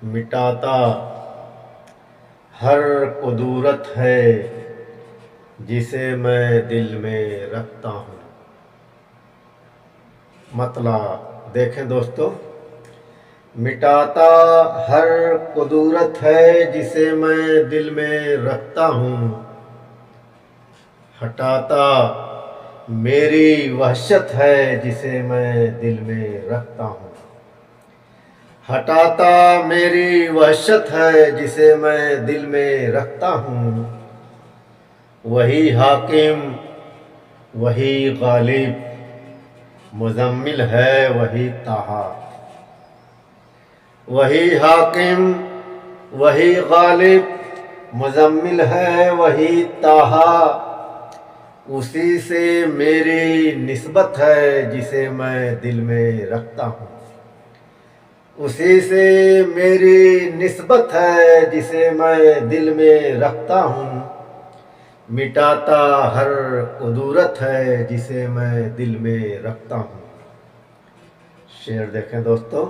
मिटाता हर कुदूरत है जिसे मैं दिल में रखता हूँ। मतलब देखें दोस्तों, मिटाता हर कुदूरत है जिसे मैं दिल में रखता हूँ। हटाता मेरी वहशत है जिसे मैं दिल में रखता हूँ। हटाता मेरी वहशत है जिसे मैं दिल में रखता हूँ। वही हाकिम वही गालिब, मुज़म्मिल है वही ताहा। वही हाकिम वही गालिब, मुज़म्मिल है वही ताहा। उसी से मेरी निस्बत है जिसे मैं दिल में रखता हूँ। उसी से मेरी निस्बत है जिसे मैं दिल में रखता हूँ। मिटाता हर कुदूरत है जिसे मैं दिल में रखता हूँ। शेर देखें दोस्तों,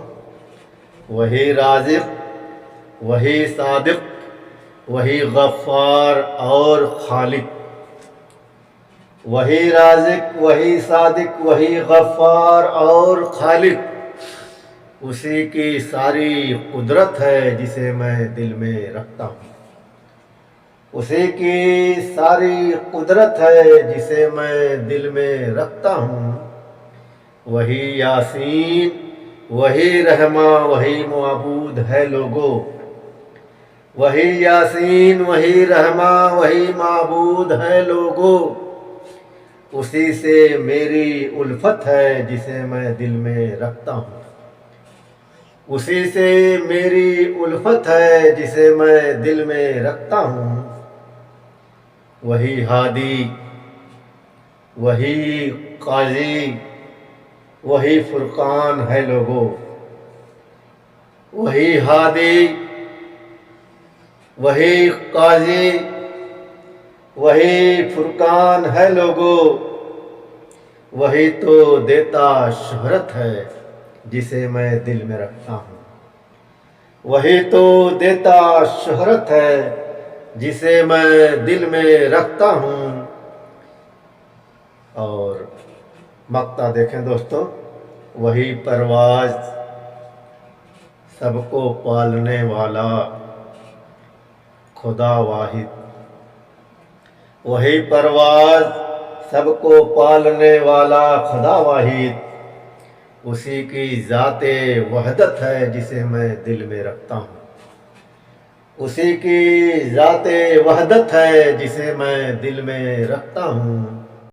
वही राज़िक़ वही सादिक़ वही गफ़्फ़ार और खालिक। वही राज़िक़ वही सादिक़ वही गफ़्फ़ार और खालिक। उसी की सारी कुदरत है जिसे मैं दिल में रखता हूँ। उसी की सारी कुदरत है जिसे मैं दिल में रखता हूँ। वही यासीन वही रहमा वही माबूद है लोगो। वही यासीन वही रहमा वही माबूद है लोगो। उसी से मेरी उल्फत है जिसे मैं दिल में रखता हूँ। उसी से मेरी उल्फत है जिसे मैं दिल में रखता हूँ। वही हादी वही काजी वही फुरकान है लोगो। वही हादी वही काजी वही फुरकान है लोगो। वही तो देता शोहरत है जिसे मैं दिल में रखता हूँ। वही तो देता शोहरत है जिसे मैं दिल में रखता हूँ। और मक्ता देखें दोस्तों, वही परवाज़ सबको पालने वाला खुदा वाहिद। वही परवाज़ सबको पालने वाला खुदा वाहिद। उसी की ज़ाते वहदत है जिसे मैं दिल में रखता हूँ। उसी की ज़ाते वहदत है जिसे मैं दिल में रखता हूँ।